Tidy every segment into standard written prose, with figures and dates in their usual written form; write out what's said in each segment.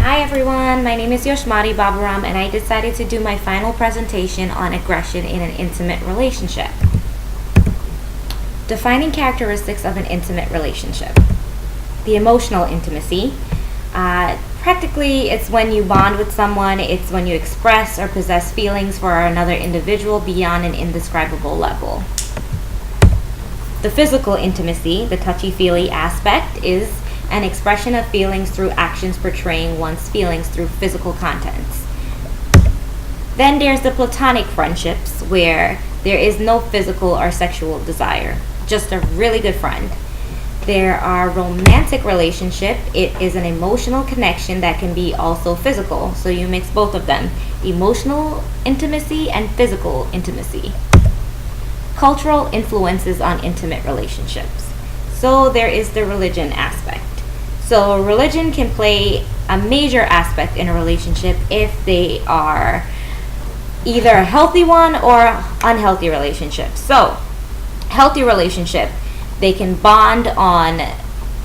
Hi everyone, my name is Yoshmari Baburam and I decided to do my final presentation on aggression in an intimate relationship. Defining characteristics of an intimate relationship. The emotional intimacy. Practically, it's when you bond with someone, it's when you express or possess feelings for another individual beyond an indescribable level. The physical intimacy, the touchy-feely aspect, is an expression of feelings through actions portraying one's feelings through physical contents. Then there's the platonic friendships where there is no physical or sexual desire, just a really good friend. There are romantic relationship. It is an emotional connection that can be also physical, so you mix both of them, emotional intimacy and physical intimacy. Cultural influences on intimate relationships. So there is the religion aspect. So religion can play a major aspect in a relationship if they are either a healthy one or unhealthy relationship. So healthy relationship, they can bond on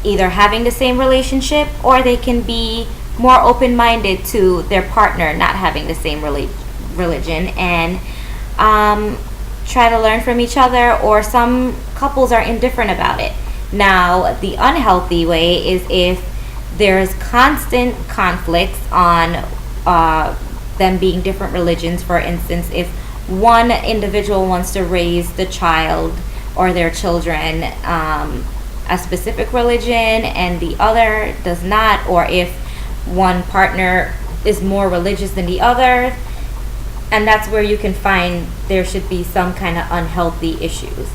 either having the same relationship or they can be more open-minded to their partner not having the same religion and try to learn from each other, or some couples are indifferent about it. Now, the unhealthy way is if there's constant conflicts on them being different religions. For instance, if one individual wants to raise the child or their children a specific religion and the other does not, or if one partner is more religious than the other, and that's where you can find there should be some kind of unhealthy issues.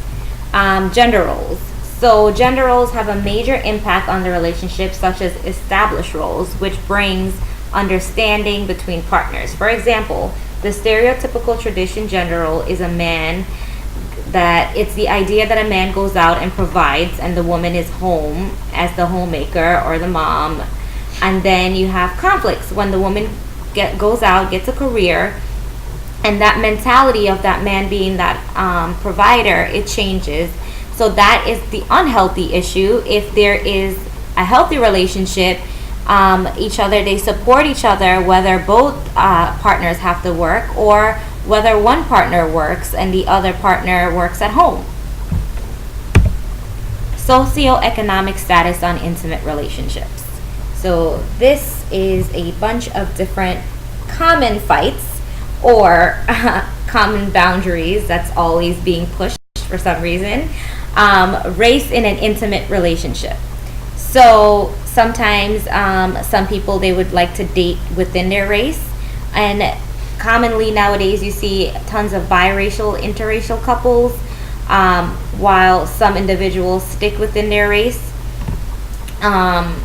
Gender roles. So gender roles have a major impact on the relationship, such as established roles, which brings understanding between partners. For example, the stereotypical tradition gender role is a man, that it's the idea that a man goes out and provides and the woman is home as the homemaker or the mom. And then you have conflicts when the woman goes out, gets a career, and that mentality of that man being that provider, it changes. So that is the unhealthy issue. If there is a healthy relationship, they support each other, whether both partners have to work or whether one partner works and the other partner works at home. Socioeconomic status on intimate relationships. So this is a bunch of different common fights or common boundaries that's always being pushed for some reason. Race in an intimate relationship. So sometimes some people, they would like to date within their race, and commonly nowadays you see tons of biracial, interracial couples, while some individuals stick within their race. And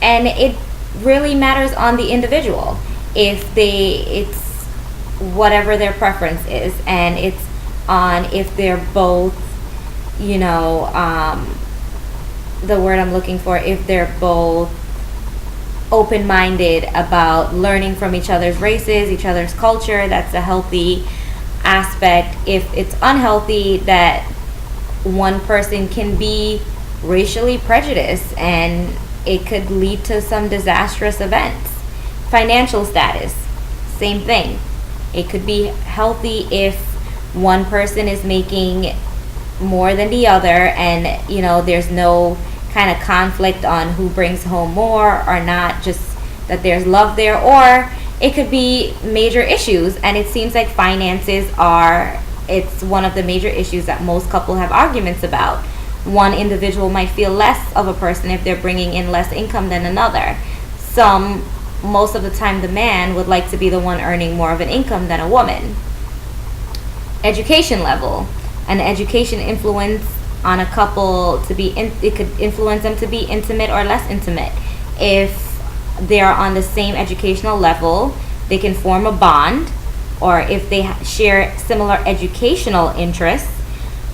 it really matters on the individual if it's whatever their preference is, and it's on if they're both, the word I'm looking for, if they're both open-minded about learning from each other's races, each other's culture. That's a healthy aspect. If it's unhealthy, that one person can be racially prejudiced and it could lead to some disastrous events. Financial status, same thing. It could be healthy if one person is making more than the other and there's no kind of conflict on who brings home more or not, just that there's love there. Or it could be major issues, and it seems like finances it's one of the major issues that most couples have arguments about. One individual might feel less of a person if they're bringing in less income than another. Most of the time the man would like to be the one earning more of an income than a woman. Education level. An education influence on a couple it could influence them to be intimate or less intimate. If they are on the same educational level, they can form a bond, or if they share similar educational interests.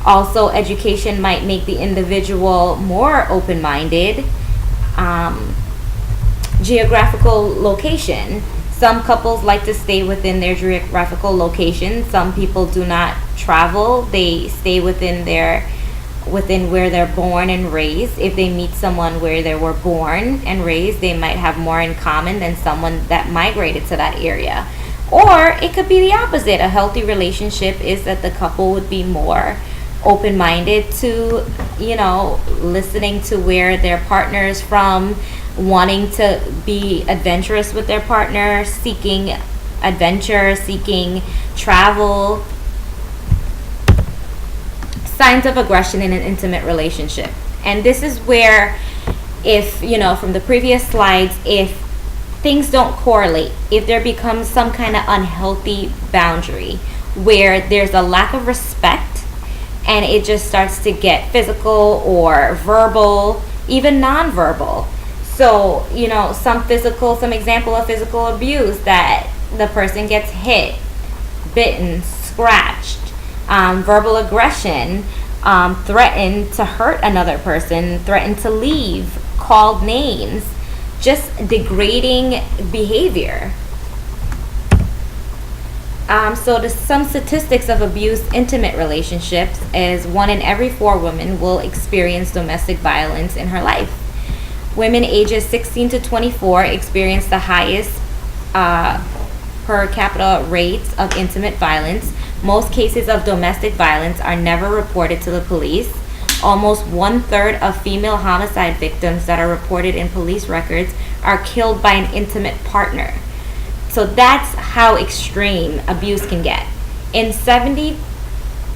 Also, education might make the individual more open-minded. Geographical location. Some couples like to stay within their geographical location. Some people do not travel. They stay within within where they're born and raised. If they meet someone where they were born and raised, they might have more in common than someone that migrated to that area. Or it could be the opposite. A healthy relationship is that the couple would be more open-minded to, listening to where their partner is from, wanting to be adventurous with their partner, seeking adventure, seeking travel. Signs of aggression in an intimate relationship. And this is where, if, from the previous slides, if things don't correlate, if there becomes some kind of unhealthy boundary where there's a lack of respect and it just starts to get physical or verbal, even nonverbal. So, some example of physical abuse, that the person gets hit, bitten, scratched, verbal aggression, threatened to hurt another person, threatened to leave, called names, just degrading behavior. Some statistics of abused intimate relationships is 1 in every 4 women will experience domestic violence in her life. Women ages 16 to 24 experience the highest per capita rates of intimate violence. Most cases of domestic violence are never reported to the police. Almost 1/3 of female homicide victims that are reported in police records are killed by an intimate partner. So that's how extreme abuse can get. In 70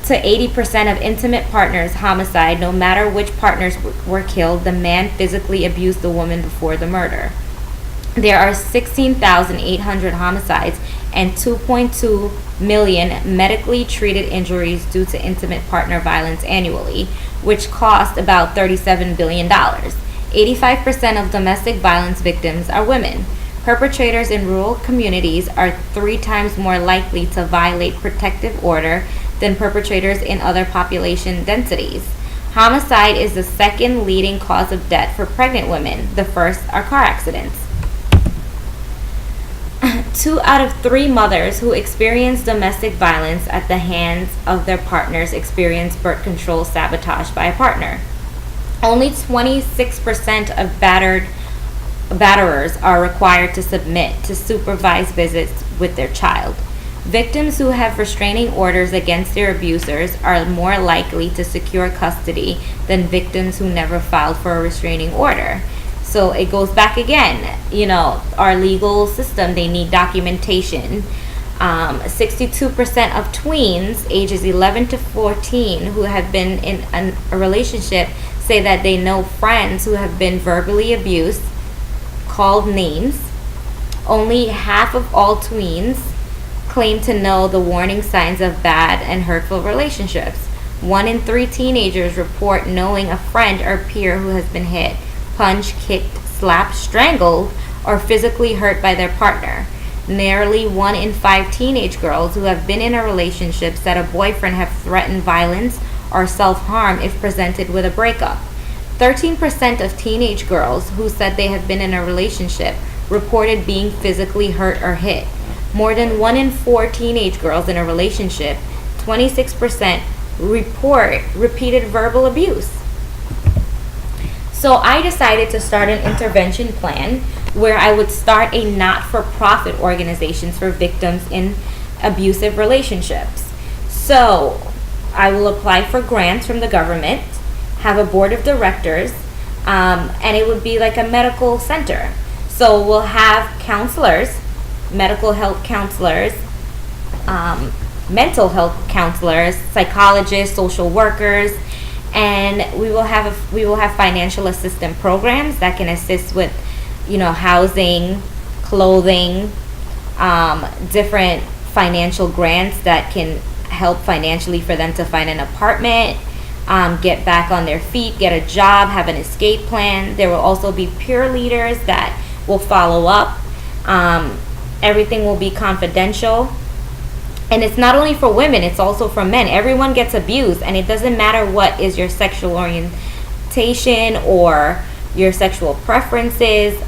to 80% of intimate partners' homicide, no matter which partners were killed, the man physically abused the woman before the murder. There are 16,800 homicides and 2.2 million medically treated injuries due to intimate partner violence annually, which cost about $37 billion. 85% of domestic violence victims are women. Perpetrators in rural communities are 3 times more likely to violate protective order than perpetrators in other population densities. Homicide is the second leading cause of death for pregnant women. The first are car accidents. 2 out of 3 mothers who experience domestic violence at the hands of their partners experience birth control sabotage by a partner. Only 26% of batterers are required to submit to supervised visits with their child. Victims who have restraining orders against their abusers are more likely to secure custody than victims who never filed for a restraining order. So it goes back again, our legal system, they need documentation. 62% of tweens ages 11 to 14 who have been in a relationship say that they know friends who have been verbally abused, called names. Only half of all tweens claim to know the warning signs of bad and hurtful relationships. 1 in 3 teenagers report knowing a friend or peer who has been hit, punched, kicked, slapped, strangled, or physically hurt by their partner. Nearly 1 in 5 teenage girls who have been in a relationship said a boyfriend have threatened violence or self-harm if presented with a breakup. 13% of teenage girls who said they have been in a relationship reported being physically hurt or hit. More than 1 in 4 teenage girls in a relationship, 26%, report repeated verbal abuse. So I decided to start an intervention plan where I would start a not-for-profit organization for victims in abusive relationships. So I will apply for grants from the government, have a board of directors, and it would be like a medical center. So we'll have counselors, medical health counselors, mental health counselors, psychologists, social workers, and we will have financial assistance programs that can assist with, housing, clothing, different financial grants that can help financially for them to find an apartment, get back on their feet, get a job, have an escape plan. There will also be peer leaders that will follow up. Everything will be confidential. And it's not only for women, it's also for men. Everyone gets abused, and it doesn't matter what is your sexual orientation or your sexual preferences.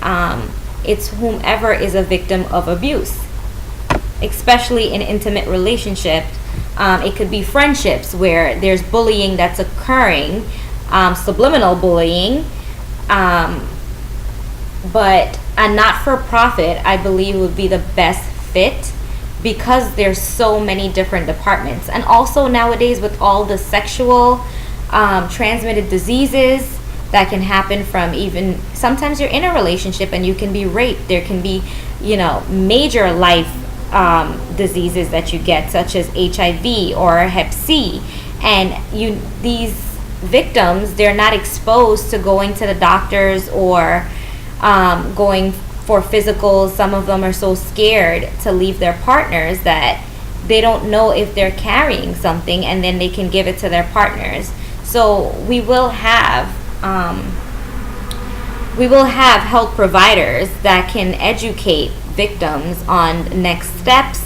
It's whomever is a victim of abuse, especially in intimate relationships. It could be friendships where there's bullying that's occurring, subliminal bullying. But a not-for-profit, I believe, would be the best fit because there's so many different departments. And also nowadays with all the sexual transmitted diseases that can happen from, even sometimes you're in a relationship and you can be raped. There can be, major life diseases that you get, such as HIV or Hep C. And these victims, they're not exposed to going to the doctors or going for physicals. Some of them are so scared to leave their partners that they don't know if they're carrying something, and then they can give it to their partners. So we will have health providers that can educate victims on next steps.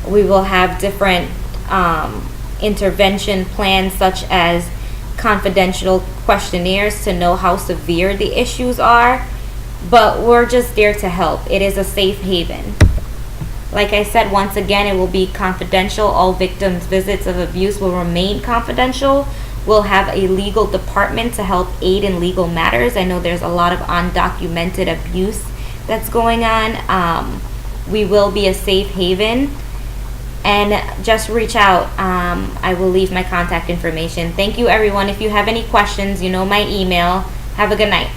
We will have different intervention plans, such as confidential questionnaires to know how severe the issues are. But we're just there to help. It is a safe haven. Like I said, once again, it will be confidential. All victims' visits of abuse will remain confidential. We'll have a legal department to help aid in legal matters. I know there's a lot of undocumented abuse that's going on. We will be a safe haven. And just reach out. I will leave my contact information. Thank you, everyone. If you have any questions, you know my email. Have a good night.